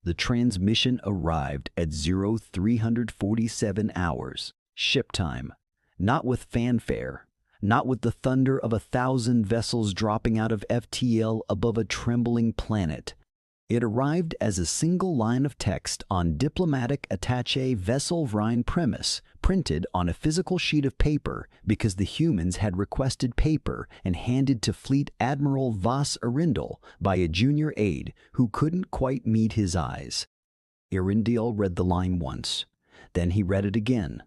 The transmission arrived at 0347 hours, ship time, not with fanfare, not with the thunder of 1,000 vessels dropping out of FTL above a trembling planet. It arrived as a single line of text on diplomatic attaché vessel Rhine premise, printed on a physical sheet of paper because the humans had requested paper and handed to Fleet Admiral Voss Arindal by a junior aide who couldn't quite meet his eyes. Arindal read the line once. Then he read it again.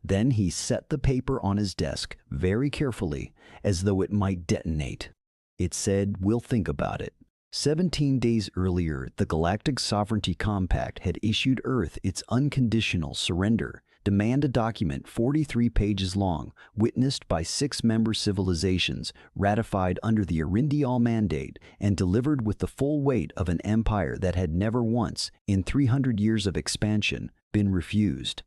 Then he set the paper on his desk very carefully, as though it might detonate. It said, "We'll think about it." 17 days earlier, the Galactic Sovereignty Compact had issued Earth its unconditional surrender, demand a document 43 pages long, witnessed by 6 member civilizations, ratified under the Arindal Mandate, and delivered with the full weight of an empire that had never once, in 300 years of expansion, been refused.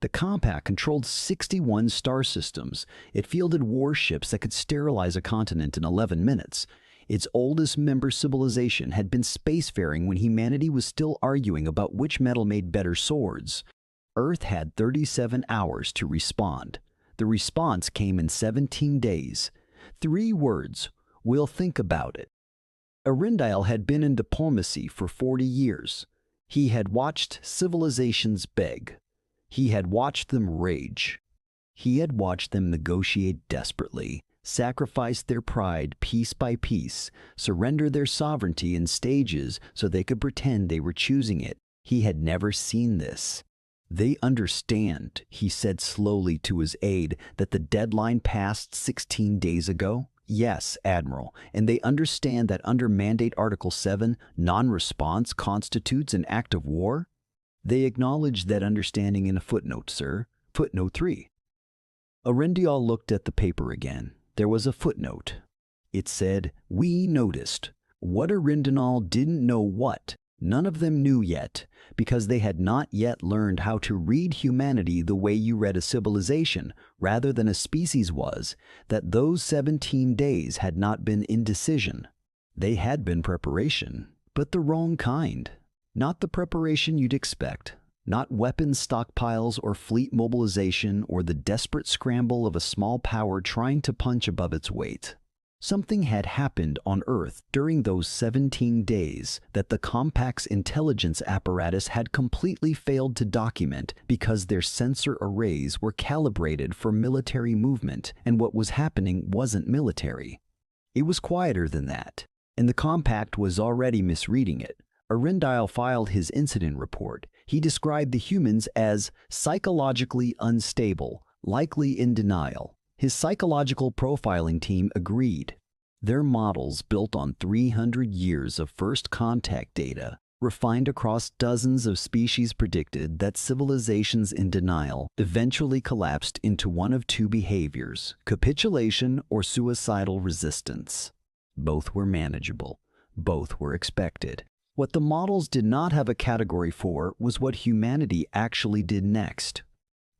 The compact controlled 61 star systems. It fielded warships that could sterilize a continent in 11 minutes. Its oldest member civilization had been spacefaring when humanity was still arguing about which metal made better swords. Earth had 37 hours to respond. The response came in 17 days. 3 words: "We'll think about it." Arindal had been in diplomacy for 40 years. He had watched civilizations beg. He had watched them rage. He had watched them negotiate desperately, sacrifice their pride piece by piece, surrender their sovereignty in stages so they could pretend they were choosing it. He had never seen this. "They understand," he said slowly to his aide, "that the deadline passed 16 days ago? Yes, Admiral, and they understand that under Mandate Article 7, non-response constitutes an act of war? They acknowledge that understanding in a footnote, sir. Footnote 3. Arindal looked at the paper again. There was a footnote. It said, "We noticed." What Arindal didn't know what, none of them knew yet, because they had not yet learned how to read humanity the way you read a civilization, rather than a species was, that those 17 days had not been indecision. They had been preparation, but the wrong kind. Not the preparation you'd expect. Not weapons stockpiles or fleet mobilization or the desperate scramble of a small power trying to punch above its weight. Something had happened on Earth during those 17 days that the Compact's intelligence apparatus had completely failed to document because their sensor arrays were calibrated for military movement, and what was happening wasn't military. It was quieter than that, and the Compact was already misreading it. Arindal filed his incident report. He described the humans as psychologically unstable, likely in denial. His psychological profiling team agreed. Their models, built on 300 years of first contact data, refined across dozens of species, predicted that civilizations in denial eventually collapsed into one of 2 behaviors: capitulation or suicidal resistance. Both were manageable. Both were expected. What the models did not have a category for was what humanity actually did next.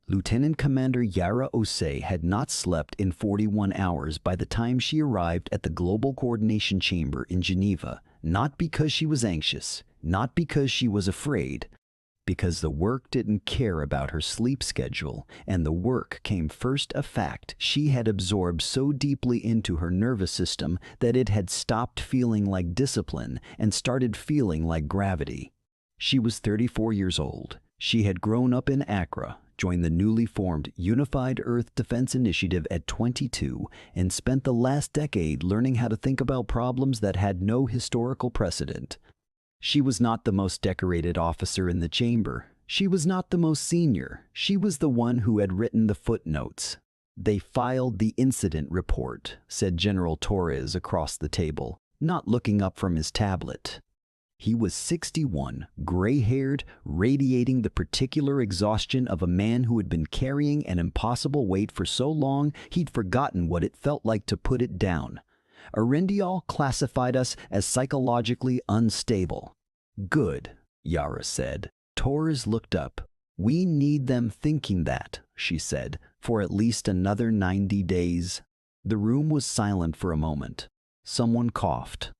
Lieutenant Commander Yara Osei had not slept in 41 hours by the time she arrived at the Global Coordination Chamber in Geneva, not because she was anxious, not because she was afraid, because the work didn't care about her sleep schedule, and the work came first a fact she had absorbed so deeply into her nervous system that it had stopped feeling like discipline and started feeling like gravity. She was 34 years old. She had grown up in Accra, joined the newly formed Unified Earth Defense Initiative at 22, and spent the last decade learning how to think about problems that had no historical precedent. She was not the most decorated officer in the chamber. She was not the most senior. She was the one who had written the footnotes. "They filed the incident report," said General Torres across the table, not looking up from his tablet. He was 61, gray-haired, radiating the particular exhaustion of a man who had been carrying an impossible weight for so long he'd forgotten what it felt like to put it down. Arindal classified us as psychologically unstable. "Good," Yara said. Torres looked up. "We need them thinking that," she said, "for at least another 90 days. The room was silent for a moment. Someone coughed.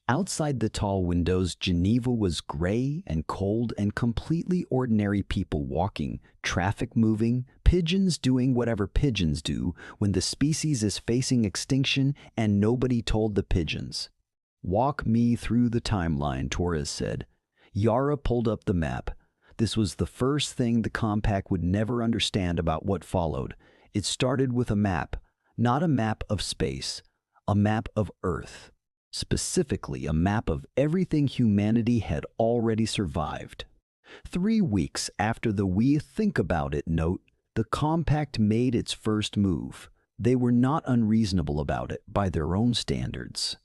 Outside the tall windows, Geneva was gray and cold and completely ordinary people walking, traffic moving, pigeons doing whatever pigeons do when the species is facing extinction, and nobody told the pigeons. "Walk me through the timeline," Torres said. Yara pulled up the map. This was the first thing the compact would never understand about what followed. It started with a map, not a map of space, a map of Earth. Specifically, a map of everything humanity had already survived. 3 weeks after the "we think about it" note, the compact made its first move. They were not unreasonable about it by their own standards.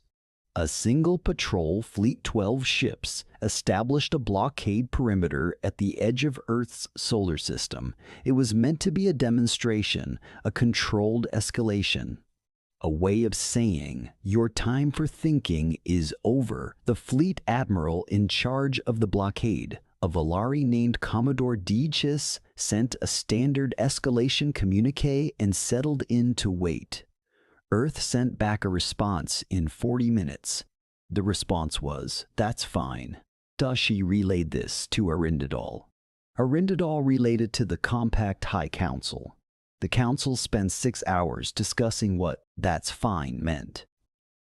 A single patrol fleet, 12 ships, established a blockade perimeter at the edge of Earth's solar system. It was meant to be a demonstration, a controlled escalation. A way of saying, your time for thinking is over. The fleet admiral in charge of the blockade, a Valari named Commodore Deechis, sent a standard escalation communique and settled in to wait. Earth sent back a response in 40 minutes. The response was, "That's fine." She relayed this to Arindadal. Arindadal relayed it to the Compact High Council. The council spent 6 hours discussing what "that's fine" meant.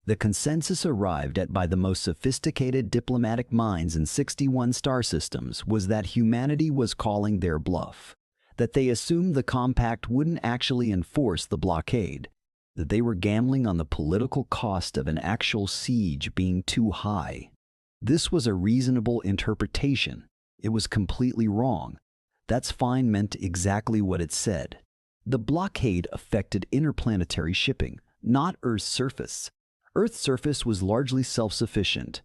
The consensus arrived at by the most sophisticated diplomatic minds in 61 star systems was that humanity was calling their bluff, that they assumed the compact wouldn't actually enforce the blockade, that they were gambling on the political cost of an actual siege being too high. This was a reasonable interpretation. It was completely wrong. "That's fine" meant exactly what it said. The blockade affected interplanetary shipping, not Earth's surface. Earth's surface was largely self-sufficient.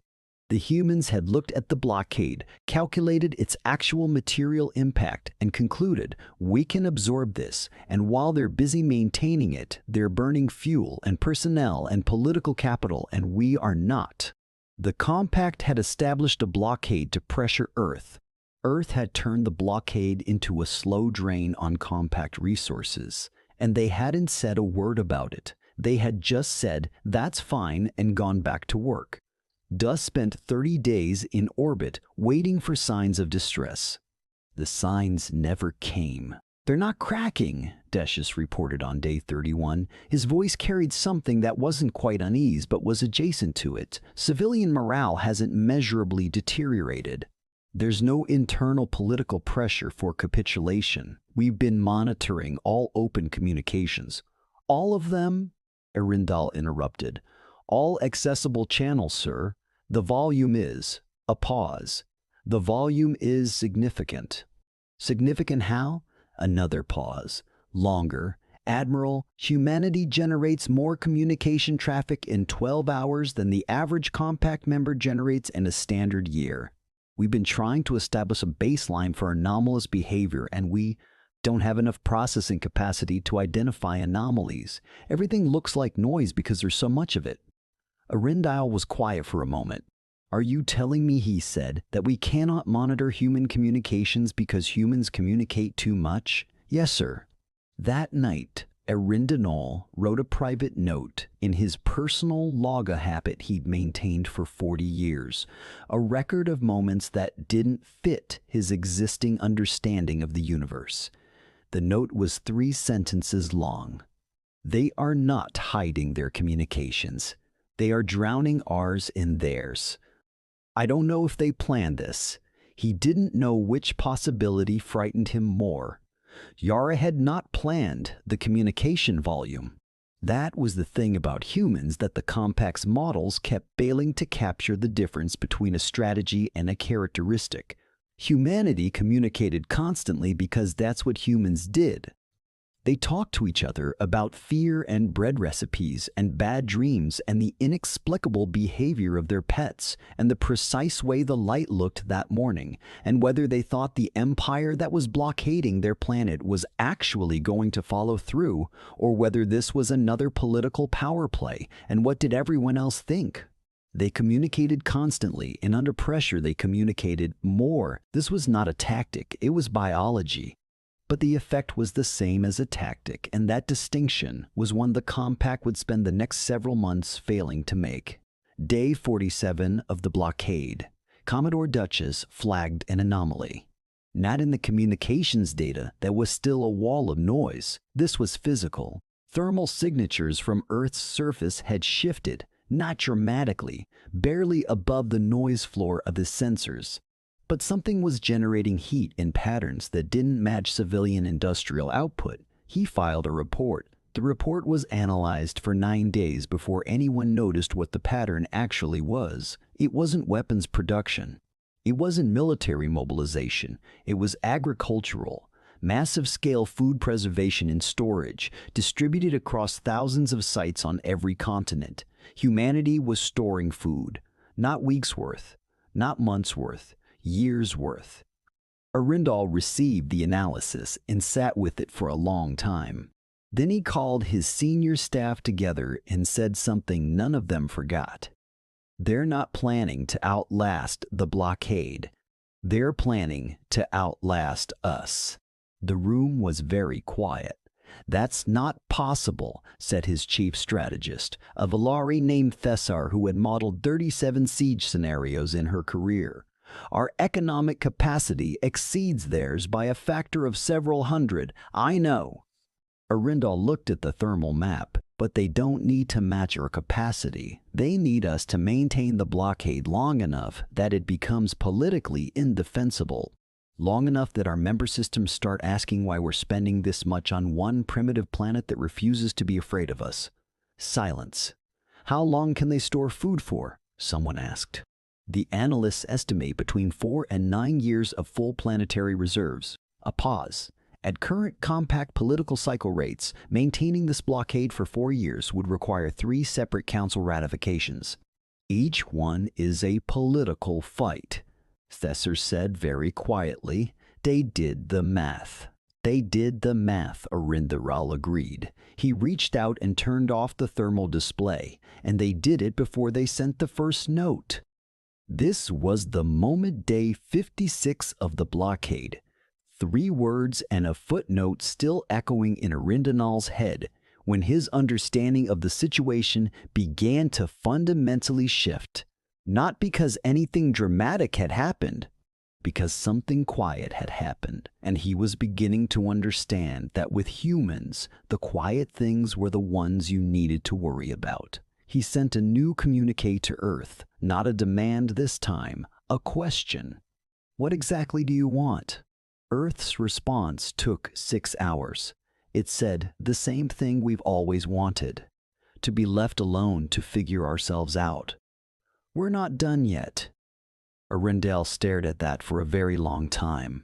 The humans had looked at the blockade, calculated its actual material impact, and concluded, we can absorb this, and while they're busy maintaining it, they're burning fuel and personnel and political capital, and we are not. The compact had established a blockade to pressure Earth. Earth had turned the blockade into a slow drain on compact resources, and they hadn't said a word about it. They had just said, "That's fine," and gone back to work. Dus spent 30 days in orbit waiting for signs of distress. The signs never came. "They're not cracking," Decius reported on day 31. His voice carried something that wasn't quite unease but was adjacent to it. "Civilian morale hasn't measurably deteriorated. There's no internal political pressure for capitulation. We've been monitoring all open communications." "All of them?" Arindal interrupted. "All accessible channels, sir. The volume is..." A pause. "The volume is significant." "Significant how?" Another pause. Longer. "Admiral, humanity generates more communication traffic in 12 hours than the average compact member generates in a standard year. We've been trying to establish a baseline for anomalous behavior, and we don't have enough processing capacity to identify anomalies. Everything looks like noise because there's so much of it." Arindal was quiet for a moment. "Are you telling me," he said, "that we cannot monitor human communications because humans communicate too much?" "Yes, sir." That night, Arindal wrote a private note in his personal log, a habit he'd maintained for 40 years, a record of moments that didn't fit his existing understanding of the universe. The note was 3 sentences long. "They are not hiding their communications. They are drowning ours in theirs. I don't know if they planned this." He didn't know which possibility frightened him more. Yara had not planned the communication volume. That was the thing about humans that the compact's models kept failing to capture the difference between a strategy and a characteristic. Humanity communicated constantly because that's what humans did. They talked to each other about fear and bread recipes and bad dreams and the inexplicable behavior of their pets and the precise way the light looked that morning and whether they thought the empire that was blockading their planet was actually going to follow through or whether this was another political power play, and what did everyone else think. They communicated constantly, and under pressure they communicated more. This was not a tactic, it was biology. But the effect was the same as a tactic, and that distinction was one the compact would spend the next several months failing to make. Day 47 of the blockade. Commodore Duchess flagged an anomaly. Not in the communications data that was still a wall of noise. This was physical. Thermal signatures from Earth's surface had shifted, not dramatically, barely above the noise floor of his sensors. But something was generating heat in patterns that didn't match civilian industrial output. He filed a report. The report was analyzed for 9 days before anyone noticed what the pattern actually was. It wasn't weapons production. It wasn't military mobilization. It was agricultural. Massive-scale food preservation and storage, distributed across thousands of sites on every continent. Humanity was storing food. Not weeks' worth. Not months' worth. Years' worth. Arindal received the analysis and sat with it for a long time. Then he called his senior staff together and said something none of them forgot. They're not planning to outlast the blockade. They're planning to outlast us. The room was very quiet. That's not possible, said his chief strategist, a Valari named Thessar who had modeled 37 siege scenarios in her career. Our economic capacity exceeds theirs by a factor of several hundred. I know. Arindal looked at the thermal map, but they don't need to match our capacity. They need us to maintain the blockade long enough that it becomes politically indefensible. Long enough that our member systems start asking why we're spending this much on one primitive planet that refuses to be afraid of us. Silence. How long can they store food for? Someone asked. The analysts estimate between 4 and 9 years of full planetary reserves. A pause. At current compact political cycle rates, maintaining this blockade for 4 years would require 3 separate council ratifications. Each one is a political fight. Thessar said very quietly. They did the math. They did the math, Arindaral agreed. He reached out and turned off the thermal display, and they did it before they sent the first note. This was the moment day 56 of the blockade. 3 words and a footnote still echoing in Arindal's head when his understanding of the situation began to fundamentally shift. Not because anything dramatic had happened, because something quiet had happened, and he was beginning to understand that with humans, the quiet things were the ones you needed to worry about. He sent a new communique to Earth, not a demand this time, a question. What exactly do you want? Earth's response took 6 hours. It said the same thing we've always wanted, to be left alone to figure ourselves out. We're not done yet. Arindal stared at that for a very long time.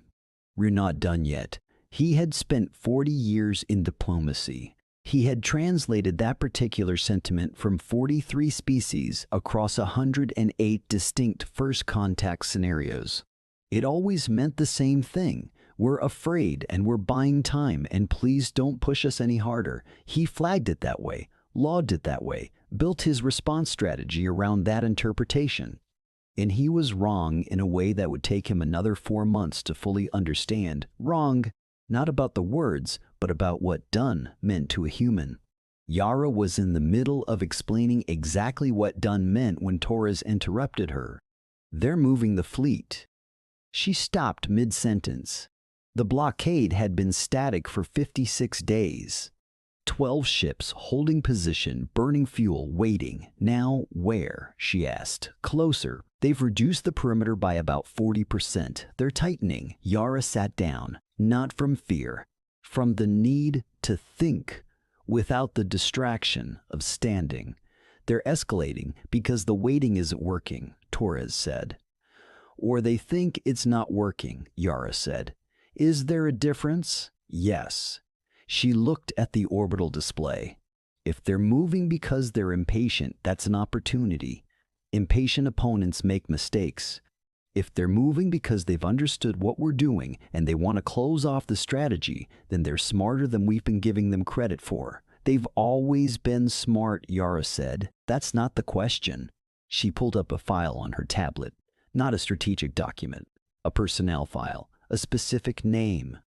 We're not done yet. He had spent 40 years in diplomacy. He had translated that particular sentiment from 43 species across 108 distinct first contact scenarios. It always meant the same thing. We're afraid and we're buying time, and please don't push us any harder. He flagged it that way, logged it that way, built his response strategy around that interpretation. And he was wrong in a way that would take him another 4 months to fully understand. Wrong, not about the words, but about what done meant to a human. Yara was in the middle of explaining exactly what done meant when Torres interrupted her. They're moving the fleet. She stopped mid-sentence. The blockade had been static for 56 days. 12 ships holding position, burning fuel, waiting. Now where? She asked. Closer. They've reduced the perimeter by about 40%. They're tightening. Yara sat down, not from fear, from the need to think, without the distraction of standing. They're escalating because the waiting isn't working, Torres said. Or they think it's not working, Yara said. Is there a difference? Yes. She looked at the orbital display. If they're moving because they're impatient, that's an opportunity. Impatient opponents make mistakes. If they're moving because they've understood what we're doing and they want to close off the strategy, then they're smarter than we've been giving them credit for. They've always been smart, Yara said. That's not the question. She pulled up a file on her tablet. Not a strategic document. A personnel file. A specific name.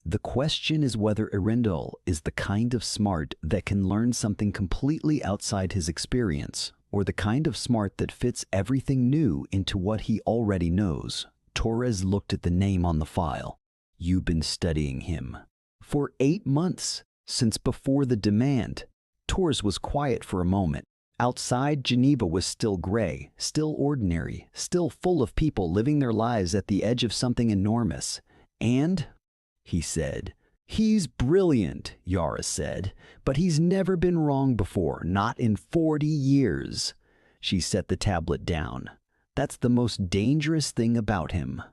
The question is whether Arindal is the kind of smart that can learn something completely outside his experience, or the kind of smart that fits everything new into what he already knows. Torres looked at the name on the file. You've been studying him. For 8 months, since before the demand. Torres was quiet for a moment. Outside, Geneva was still gray, still ordinary, still full of people living their lives at the edge of something enormous. And, he said, he's brilliant, Yara said, but he's never been wrong before, not in 40 years. She set the tablet down. That's the most dangerous thing about him.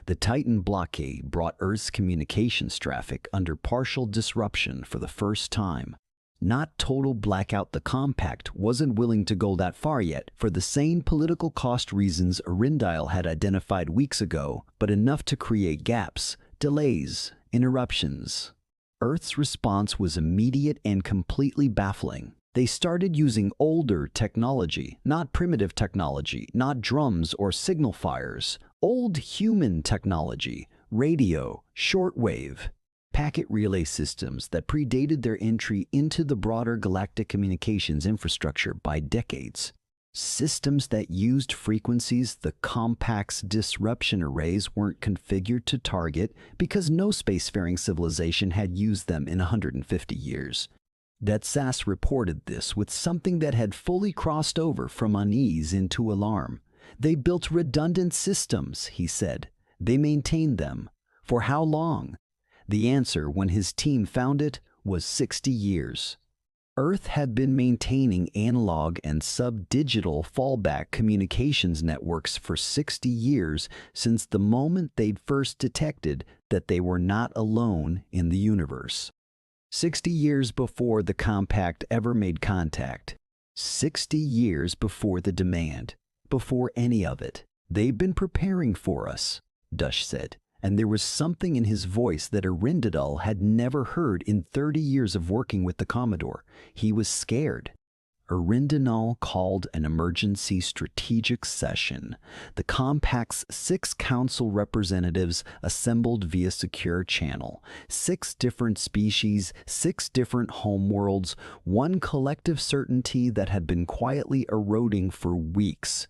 The Titan blockade brought Earth's communications traffic under partial disruption for the first time. Not total blackout. The Compact wasn't willing to go that far yet for the same political cost reasons Arindile had identified weeks ago, but enough to create gaps, delays, interruptions. Earth's response was immediate and completely baffling. They started using older technology, not primitive technology, not drums or signal fires, old human technology, radio, shortwave, packet relay systems that predated their entry into the broader galactic communications infrastructure by decades. Systems that used frequencies the Compact's disruption arrays weren't configured to target because no spacefaring civilization had used them in 150 years. SAS reported this with something that had fully crossed over from unease into alarm. They built redundant systems, he said. They maintained them. For how long? The answer, when his team found it, was 60 years. Earth had been maintaining analog and sub-digital fallback communications networks for 60 years since the moment they'd first detected that they were not alone in the universe. 60 years before the Compact ever made contact. 60 years before the demand. Before any of it. They've been preparing for us, Dush said, and there was something in his voice that Arindile had never heard in 30 years of working with the Commodore. He was scared. Arindile called an emergency strategic session. The Compact's 6 council representatives assembled via secure channel. 6 different species, 6 different homeworlds, one collective certainty that had been quietly eroding for weeks.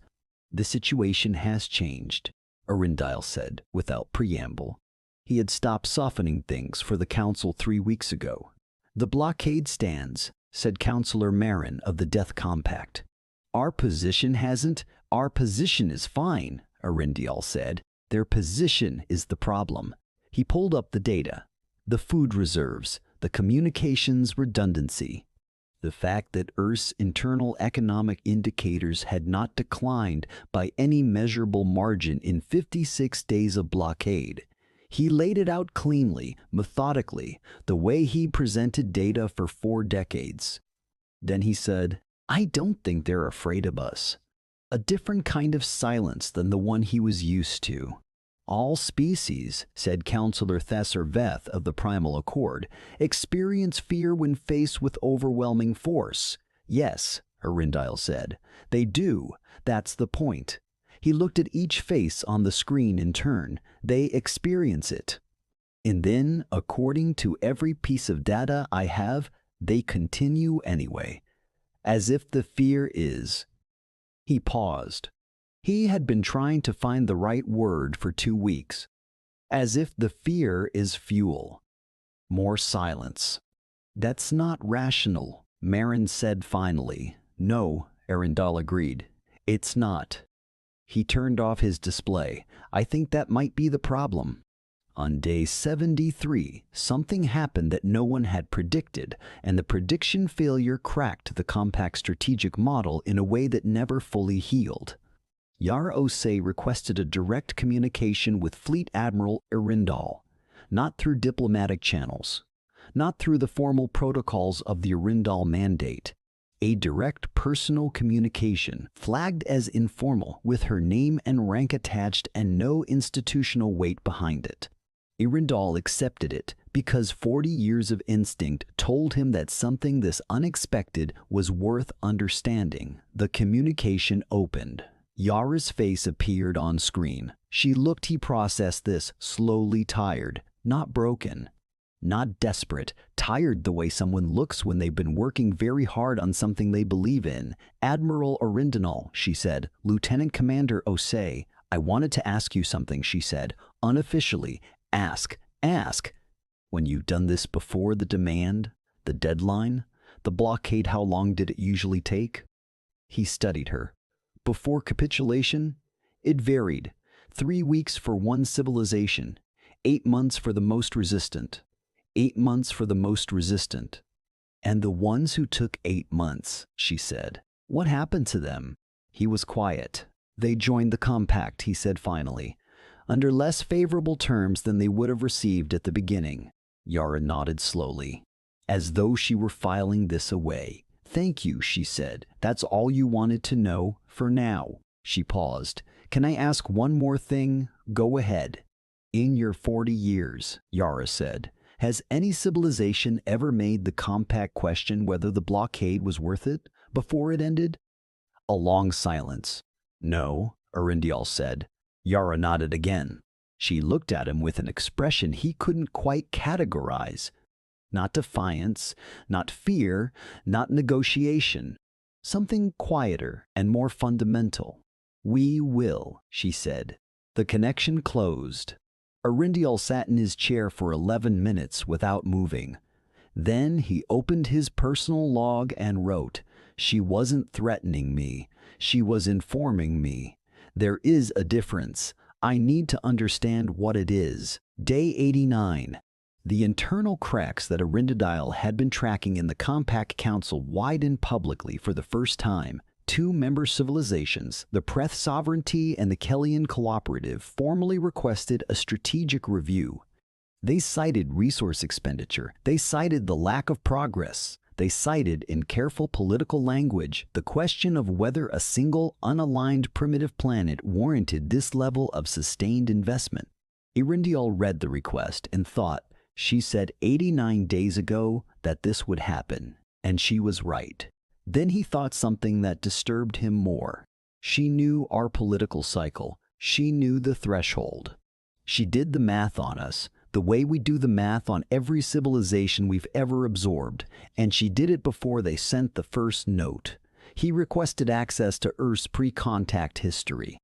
The situation has changed, Arindile said, without preamble. He had stopped softening things for the council 3 weeks ago. The blockade stands, said Councillor Marin of the Death Compact. Our position hasn't. Our position is fine, Arindile said. Their position is the problem. He pulled up the data. The food reserves, the communications redundancy. The fact that Earth's internal economic indicators had not declined by any measurable margin in 56 days of blockade. He laid it out cleanly, methodically, the way he presented data for 4 decades. Then he said, I don't think they're afraid of us. A different kind of silence than the one he was used to. All species, said Councillor Thesser Veth of the Primal Accord, experience fear when faced with overwhelming force. Yes, Arindile said, they do. That's the point. He looked at each face on the screen in turn. They experience it. And then, according to every piece of data I have, they continue anyway. As if the fear is. He paused. He had been trying to find the right word for 2 weeks. As if the fear is fuel. More silence. That's not rational, Marin said finally. No, Arindile agreed. It's not. He turned off his display. I think that might be the problem. On day 73, something happened that no one had predicted, and the prediction failure cracked the Compact strategic model in a way that never fully healed. Yara Osei requested a direct communication with Fleet Admiral Arindile, not through diplomatic channels, not through the formal protocols of the Arindile Mandate. A direct personal communication, flagged as informal, with her name and rank attached and no institutional weight behind it. Arindile accepted it because 40 years of instinct told him that something this unexpected was worth understanding. The communication opened. Yara's face appeared on screen. She looked. He processed this, slowly, tired, not broken. not desperate, tired the way someone looks when they've been working very hard on something they believe in. "Admiral Arundinal," she said. "Lieutenant Commander Osei, I wanted to ask you something," she said, unofficially. "Ask, ask." "When you've done this before the demand, the deadline, the blockade, how long did it usually take?" He studied her. "Before capitulation, it varied. 3 weeks for one civilization, 8 months for the most resistant. 8 months for the most resistant." "And the ones who took 8 months," she said, "what happened to them?" He was quiet. "They joined the compact," he said finally, "under less favorable terms than they would have received at the beginning." Yara nodded slowly, as though she were filing this away. "Thank you," she said. "That's all you wanted to know, for now." She paused. "Can I ask one more thing?" "Go ahead." "In your 40 years," Yara said, "has any civilization ever made the compact question whether the blockade was worth it before it ended?" A long silence. "No," Arundial said. Yara nodded again. She looked at him with an expression he couldn't quite categorize. Not defiance, not fear, not negotiation. Something quieter and more fundamental. "We will," she said. The connection closed. Arundial sat in his chair for 11 minutes without moving. Then he opened his personal log and wrote, "She wasn't threatening me. She was informing me. There is a difference. I need to understand what it is." Day 89. The internal cracks that Arundinal had been tracking in the Compact Council widened publicly for the first time. 2 member civilizations, the Preth Sovereignty and the Kellyan Cooperative, formally requested a strategic review. They cited resource expenditure. They cited the lack of progress. They cited, in careful political language, the question of whether a single, unaligned primitive planet warranted this level of sustained investment. Arundial read the request and thought, "She said 89 days ago that this would happen, and she was right." Then he thought something that disturbed him more. She knew our political cycle. She knew the threshold. She did the math on us, the way we do the math on every civilization we've ever absorbed, and she did it before they sent the first note. He requested access to Earth's pre-contact history.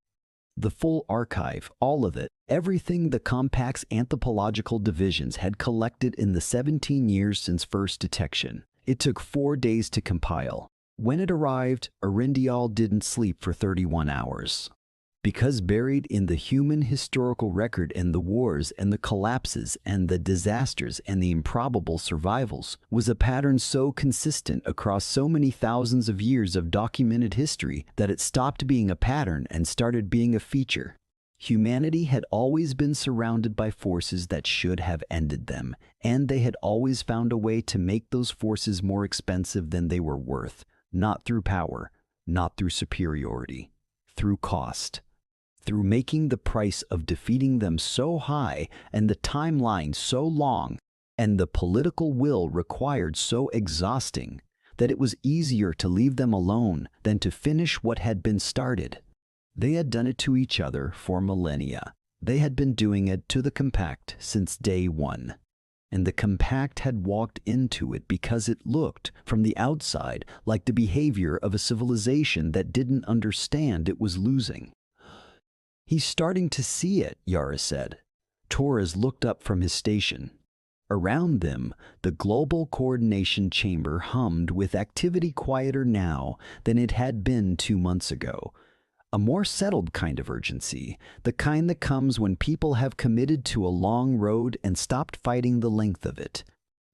The full archive, all of it, everything the Compact's anthropological divisions had collected in the 17 years since first detection. It took 4 days to compile. When it arrived, Arundial didn't sleep for 31 hours. Because buried in the human historical record and the wars and the collapses and the disasters and the improbable survivals was a pattern so consistent across so many thousands of years of documented history that it stopped being a pattern and started being a feature. Humanity had always been surrounded by forces that should have ended them, and they had always found a way to make those forces more expensive than they were worth, not through power, not through superiority, through cost. Through making the price of defeating them so high and the timeline so long and the political will required so exhausting that it was easier to leave them alone than to finish what had been started. They had done it to each other for millennia. They had been doing it to the Compact since day one. And the Compact had walked into it because it looked, from the outside, like the behavior of a civilization that didn't understand it was losing. "He's starting to see it," Yara said. Torres looked up from his station. Around them, the Global Coordination Chamber hummed with activity quieter now than it had been 2 months ago. A more settled kind of urgency, the kind that comes when people have committed to a long road and stopped fighting the length of it.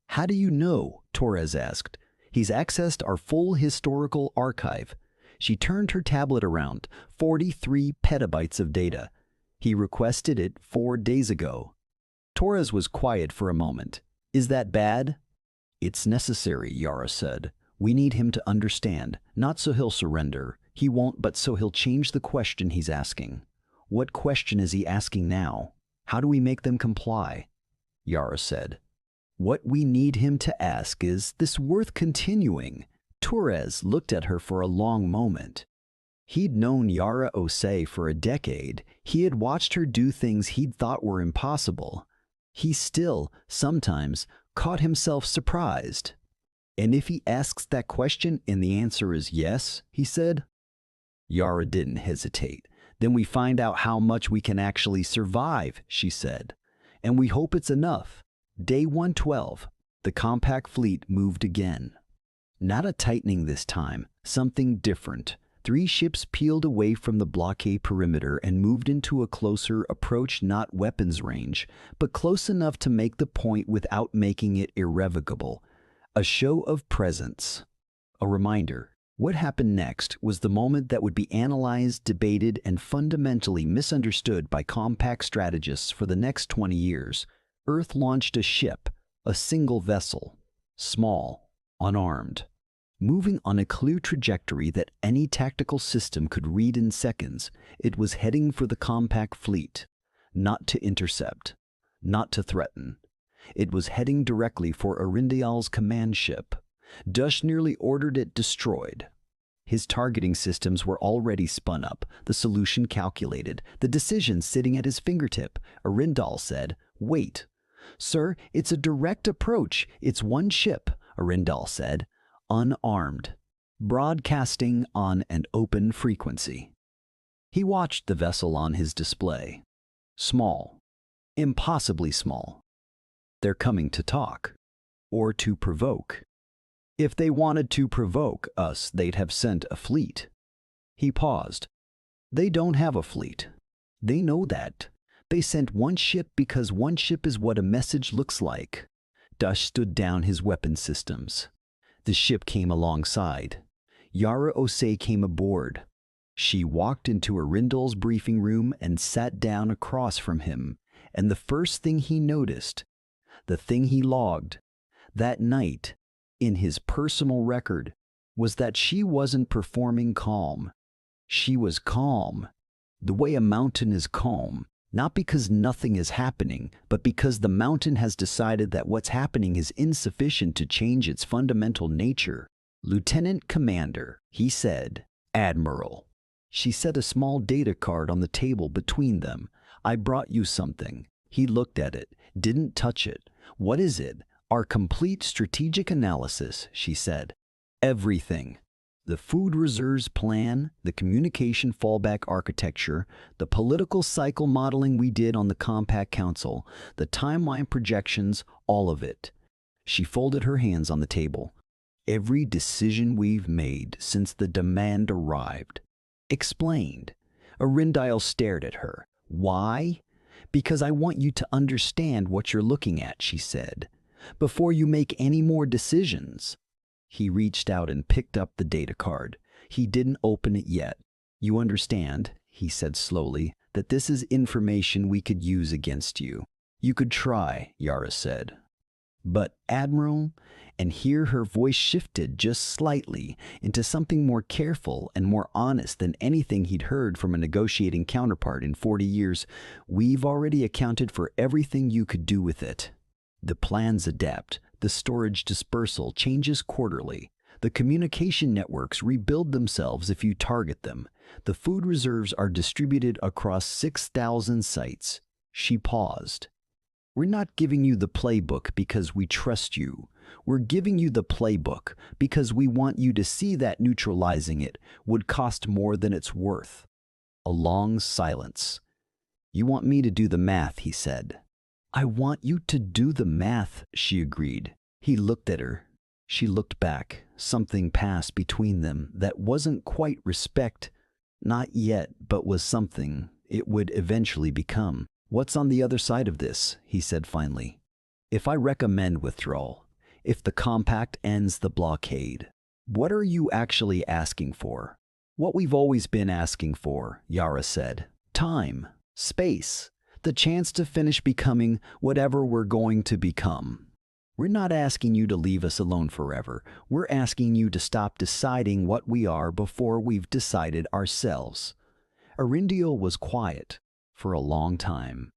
"How do you know?" Torres asked. "He's accessed our full historical archive." She turned her tablet around, 43 petabytes of data. "He requested it 4 days ago." Torres was quiet for a moment. "Is that bad?" "It's necessary," Yara said. "We need him to understand, not so he'll surrender. He won't, but so he'll change the question he's asking." "What question is he asking now? How do we make them comply?" Yara said. "What we need him to ask is, this worth continuing?" Torres looked at her for a long moment. He'd known Yara Osei for a decade. He had watched her do things he'd thought were impossible. He still, sometimes, caught himself surprised. "And if he asks that question and the answer is yes," he said. Yara didn't hesitate. "Then we find out how much we can actually survive," she said. "And we hope it's enough." Day 112, the compact fleet moved again. Not a tightening this time, something different. 3 ships peeled away from the blockade perimeter and moved into a closer approach, not weapons range, but close enough to make the point without making it irrevocable. A show of presence. A reminder. What happened next was the moment that would be analyzed, debated, and fundamentally misunderstood by compact strategists for the next 20 years. Earth launched a ship, a single vessel, small, unarmed, moving on a clear trajectory that any tactical system could read in seconds. It was heading for the compact fleet, not to intercept, not to threaten. It was heading directly for Arindial's command ship. Dush nearly ordered it destroyed. His targeting systems were already spun up, the solution calculated, the decision sitting at his fingertip. Arindal said, "Wait. Sir, it's a direct approach. It's one ship," Arindal said, "unarmed, broadcasting on an open frequency." He watched the vessel on his display. Small, impossibly small. "They're coming to talk, or to provoke. If they wanted to provoke us, they'd have sent a fleet." He paused. "They don't have a fleet. They know that. They sent one ship because one ship is what a message looks like." Dush stood down his weapon systems. The ship came alongside. Yara Osei came aboard. She walked into Arindal's briefing room and sat down across from him, and the first thing he noticed, the thing he logged, that night, in his personal record, was that she wasn't performing calm. She was calm, the way a mountain is calm, not because nothing is happening, but because the mountain has decided that what's happening is insufficient to change its fundamental nature. "Lieutenant Commander," he said. "Admiral." She set a small data card on the table between them. "I brought you something." He looked at it, didn't touch it. "What is it?" "Our complete strategic analysis," she said. "Everything. The food reserves plan, the communication fallback architecture, the political cycle modeling we did on the Compact Council, the timeline projections, all of it." She folded her hands on the table. "Every decision we've made since the demand arrived." Explained. Arindal stared at her. "Why?" "Because I want you to understand what you're looking at," she said, "before you make any more decisions." He reached out and picked up the data card. He didn't open it yet. "You understand," he said slowly, "that this is information we could use against you." "You could try," Yara said. "But, Admiral," and here her voice shifted just slightly into something more careful and more honest than anything he'd heard from a negotiating counterpart in 40 years, "we've already accounted for everything you could do with it. The plans adapt, the storage dispersal changes quarterly, the communication networks rebuild themselves if you target them, the food reserves are distributed across 6,000 sites." She paused. "We're not giving you the playbook because we trust you. We're giving you the playbook because we want you to see that neutralizing it would cost more than it's worth." A long silence. "You want me to do the math," he said. "I want you to do the math," she agreed. He looked at her. She looked back. Something passed between them that wasn't quite respect, not yet, but was something it would eventually become. "What's on the other side of this?" he said finally. "If I recommend withdrawal, if the compact ends the blockade, what are you actually asking for?" "What we've always been asking for," Yara said. "Time, space, the chance to finish becoming whatever we're going to become. We're not asking you to leave us alone forever. We're asking you to stop deciding what we are before we've decided ourselves." Arindial was quiet for a long time.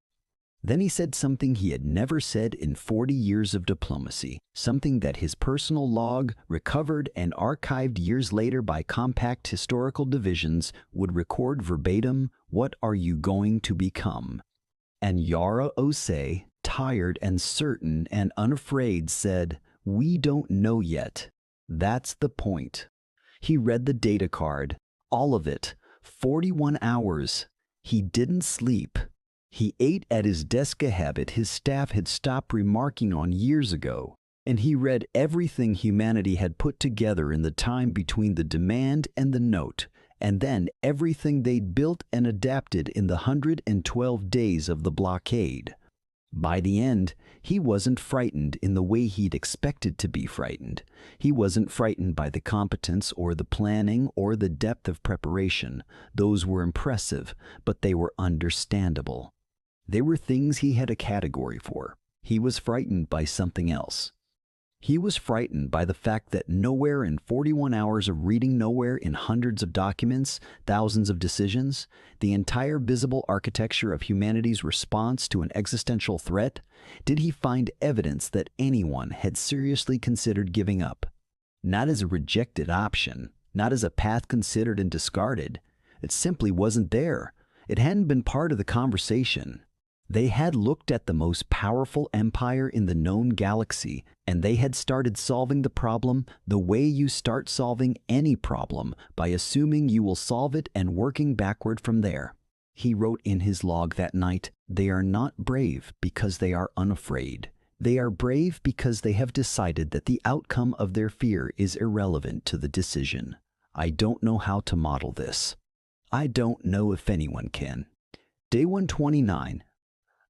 Then he said something he had never said in 40 years of diplomacy, something that his personal log, recovered and archived years later by compact historical divisions, would record verbatim, "What are you going to become?" And Yara Osei, tired and certain and unafraid, said, "We don't know yet. That's the point." He read the data card, all of it, 41 hours. He didn't sleep. He ate at his desk, a habit his staff had stopped remarking on years ago. And he read everything humanity had put together in the time between the demand and the note, and then everything they'd built and adapted in the 112 days of the blockade. By the end, he wasn't frightened in the way he'd expected to be frightened. He wasn't frightened by the competence or the planning or the depth of preparation. Those were impressive, but they were understandable. They were things he had a category for. He was frightened by something else. He was frightened by the fact that nowhere in 41 hours of reading, nowhere in hundreds of documents, thousands of decisions, the entire visible architecture of humanity's response to an existential threat, did he find evidence that anyone had seriously considered giving up. Not as a rejected option, not as a path considered and discarded. It simply wasn't there. It hadn't been part of the conversation. They had looked at the most powerful empire in the known galaxy, and they had started solving the problem the way you start solving any problem, by assuming you will solve it and working backward from there. He wrote in his log that night, "They are not brave because they are unafraid. They are brave because they have decided that the outcome of their fear is irrelevant to the decision. I don't know how to model this. I don't know if anyone can." Day 129.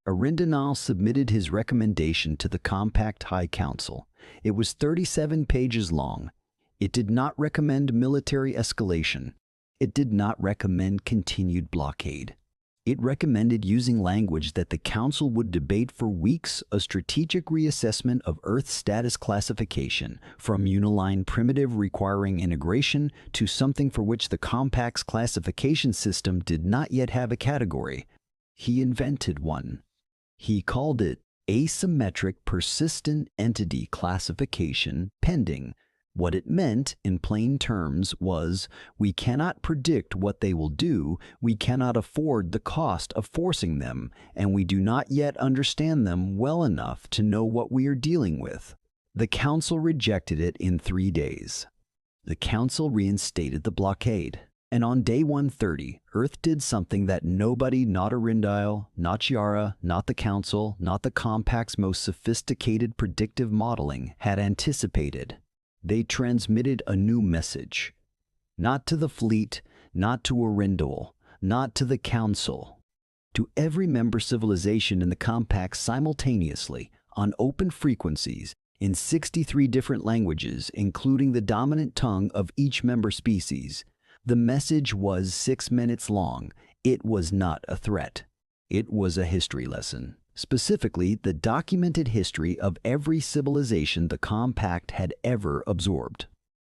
Arindinal submitted his recommendation to the Compact High Council. It was 37 pages long. It did not recommend military escalation. It did not recommend continued blockade. It recommended using language that the Council would debate for weeks: a strategic reassessment of Earth status classification, from uniline primitive requiring integration to something for which the Compact's classification system did not yet have a category. He invented one. He called it asymmetric persistent entity classification pending. What it meant, in plain terms, was we cannot predict what they will do, we cannot afford the cost of forcing them, and we do not yet understand them well enough to know what we are dealing with. The Council rejected it in 3 days. The Council reinstated the blockade. And on day 130, Earth did something that nobody, not Arindile, not Yara, not the Council, not the Compact's most sophisticated predictive modeling, had anticipated. They transmitted a new message. Not to the fleet, not to Arindile, not to the Council. To every member civilization in the Compact simultaneously, on open frequencies, in 63 different languages, including the dominant tongue of each member species. The message was 6 minutes long. It was not a threat. It was a history lesson. Specifically, the documented history of every civilization the Compact had ever absorbed.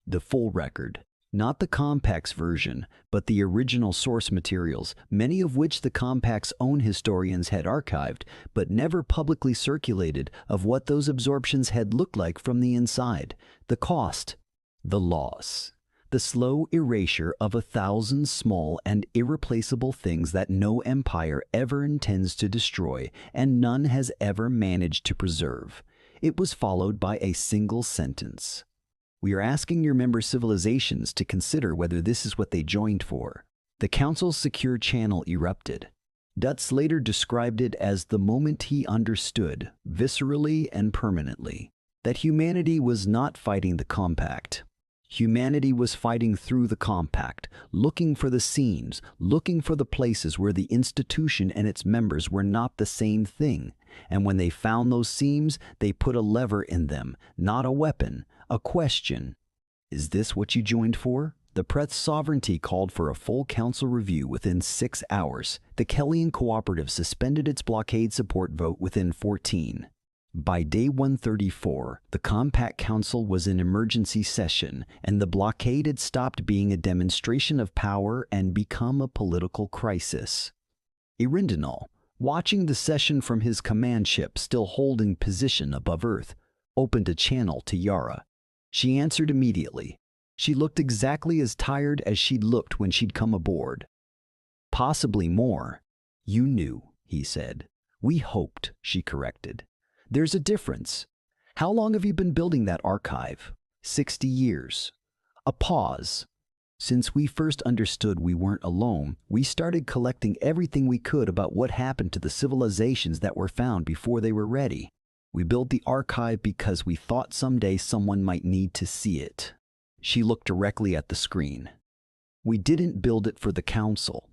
The full record. Not the Compact's version, but the original source materials, many of which the Compact's own historians had archived, but never publicly circulated, of what those absorptions had looked like from the inside. The cost. The loss. The slow erasure of 1,000 small and irreplaceable things that no empire ever intends to destroy and none has ever managed to preserve. It was followed by a single sentence. We are asking your member civilizations to consider whether this is what they joined for. The Council's secure channel erupted. Dutz later described it as the moment he understood, viscerally and permanently, that humanity was not fighting the Compact. Humanity was fighting through the Compact, looking for the seams, looking for the places where the institution and its members were not the same thing. And when they found those seams, they put a lever in them, not a weapon, a question. Is this what you joined for? The Preth's sovereignty called for a full council review within 6 hours. The Kellian Cooperative suspended its blockade support vote within 14. By day 134, the Compact Council was in emergency session, and the blockade had stopped being a demonstration of power and become a political crisis. Arindinal, watching the session from his command ship still holding position above Earth, opened a channel to Yara. She answered immediately. She looked exactly as tired as she'd looked when she'd come aboard. Possibly more. You knew, he said. We hoped, she corrected. There's a difference. How long have you been building that archive? 60 years. A pause. Since we first understood we weren't alone, we started collecting everything we could about what happened to the civilizations that were found before they were ready. We built the archive because we thought someday someone might need to see it. She looked directly at the screen. We didn't build it for the council.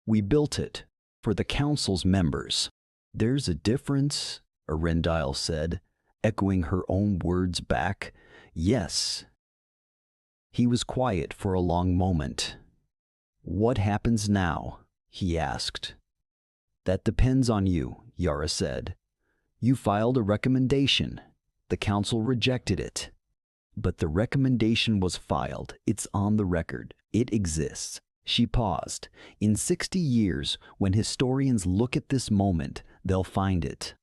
We built it for the council's members. There's a difference, Arundel said, echoing her own words back. Yes. He was quiet for a long moment. What happens now? He asked. That depends on you, Yara said. You filed a recommendation. The council rejected it. But the recommendation was filed. It's on the record. It exists. She paused. In 60 years, when historians look at this moment, they'll find it.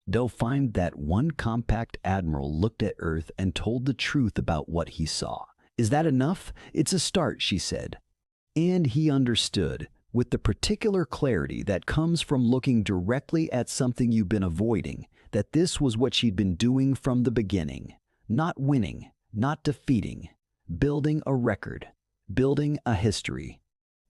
They'll find that one compact admiral looked at Earth and told the truth about what he saw. Is that enough? It's a start, she said. And he understood, with the particular clarity that comes from looking directly at something you've been avoiding, that this was what she'd been doing from the beginning. Not winning, not defeating, building a record, building a history,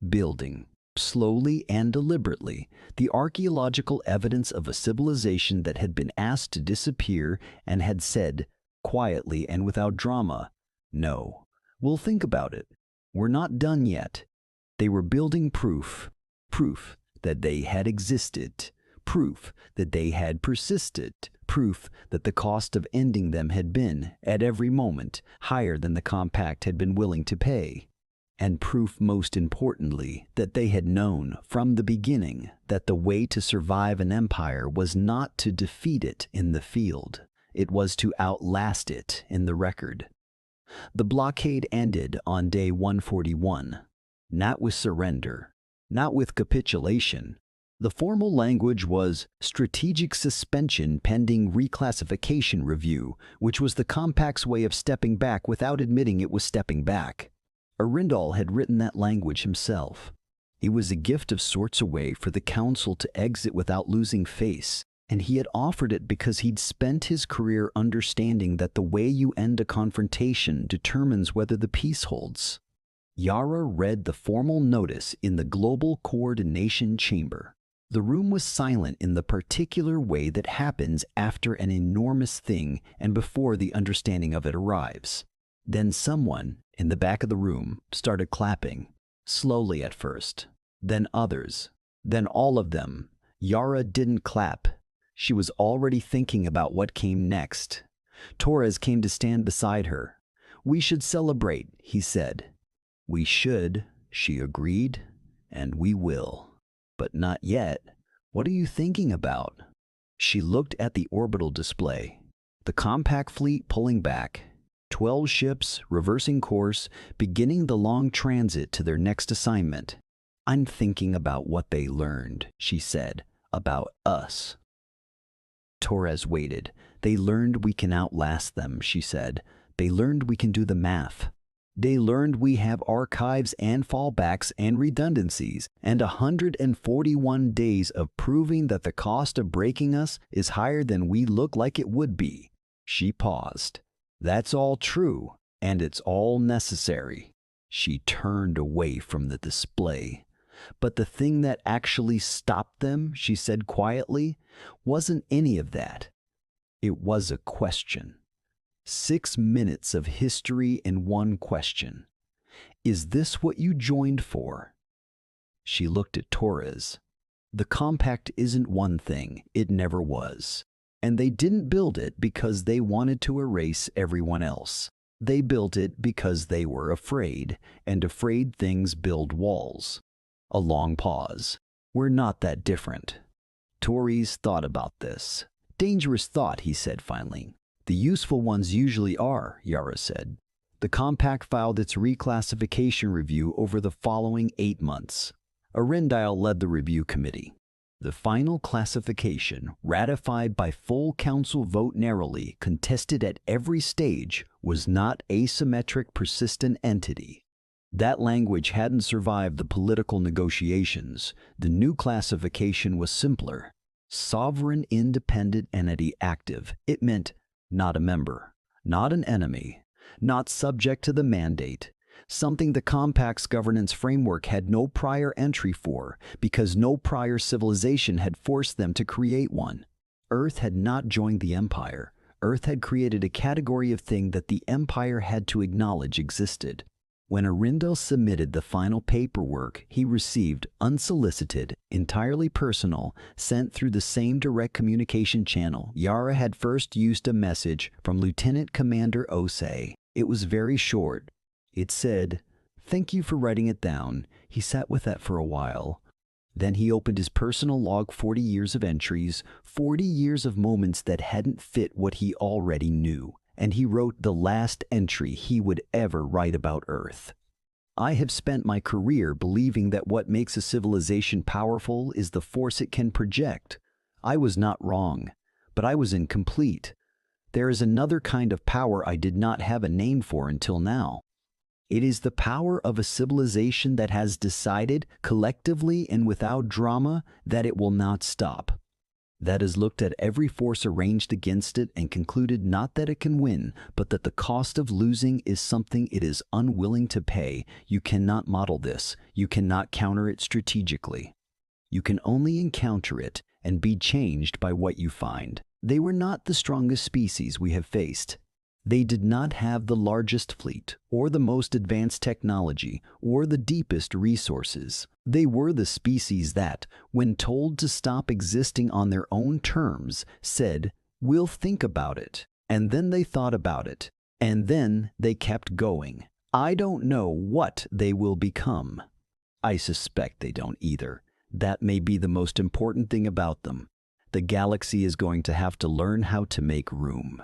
building, slowly and deliberately, the archaeological evidence of a civilization that had been asked to disappear and had said, quietly and without drama, no, we'll think about it. We're not done yet. They were building proof that they had existed, proof that they had persisted, proof that the cost of ending them had been, at every moment, higher than the compact had been willing to pay. And proof, most importantly, that they had known from the beginning that the way to survive an empire was not to defeat it in the field. It was to outlast it in the record. The blockade ended on day 141. Not with surrender, not with capitulation. The formal language was strategic suspension pending reclassification review, which was the compact's way of stepping back without admitting it was stepping back. Arundel had written that language himself. It was a gift of sorts, a way for the council to exit without losing face, and he had offered it because he'd spent his career understanding that the way you end a confrontation determines whether the peace holds. Yara read the formal notice in the Global Coordination Chamber. The room was silent in the particular way that happens after an enormous thing and before the understanding of it arrives. Then someone, in the back of the room, started clapping, slowly at first, then others, then all of them. Yara didn't clap. She was already thinking about what came next. Torres came to stand beside her. "We should celebrate," he said. "We should," she agreed, "and we will. But not yet. What are you thinking about?" She looked at the orbital display. The compact fleet pulling back. 12 ships reversing course, beginning the long transit to their next assignment. "I'm thinking about what they learned," she said, "about us." Torres waited. "They learned we can outlast them," she said. "They learned we can do the math. They learned we have archives and fallbacks and redundancies and 141 days of proving that the cost of breaking us is higher than we look like it would be." She paused. "That's all true, and it's all necessary." She turned away from the display. "But the thing that actually stopped them," she said quietly, "wasn't any of that. It was a question. 6 minutes of history in one question. Is this what you joined for?" She looked at Torres. "The compact isn't one thing. It never was. And they didn't build it because they wanted to erase everyone else. They built it because they were afraid, and afraid things build walls." A long pause. "We're not that different." Torres thought about this. "Dangerous thought," he said finally. "The useful ones usually are," Yara said. The compact filed its reclassification review over the following 8 months. Arundel led the review committee. The final classification, ratified by full council vote narrowly, contested at every stage, was not asymmetric persistent entity. That language hadn't survived the political negotiations. The new classification was simpler. Sovereign independent entity active. It meant not a member, not an enemy, not subject to the mandate, something the Compact's governance framework had no prior entry for because no prior civilization had forced them to create one. Earth had not joined the Empire. Earth had created a category of thing that the Empire had to acknowledge existed. When Arindel submitted the final paperwork, he received, unsolicited, entirely personal, sent through the same direct communication channel. Yara had first used a message from Lieutenant Commander Osei. It was very short. It said, "Thank you for writing it down." He sat with that for a while. Then he opened his personal log, 40 years of entries, 40 years of moments that hadn't fit what he already knew. And he wrote the last entry he would ever write about Earth. I have spent my career believing that what makes a civilization powerful is the force it can project. I was not wrong, but I was incomplete. There is another kind of power I did not have a name for until now. It is the power of a civilization that has decided, collectively and without drama, that it will not stop. That has looked at every force arranged against it and concluded not that it can win, but that the cost of losing is something it is unwilling to pay. You cannot model this. You cannot counter it strategically. You can only encounter it and be changed by what you find. They were not the strongest species we have faced. They did not have the largest fleet, or the most advanced technology, or the deepest resources. They were the species that, when told to stop existing on their own terms, said, "We'll think about it." And then they thought about it. And then they kept going. I don't know what they will become. I suspect they don't either. That may be the most important thing about them. The galaxy is going to have to learn how to make room.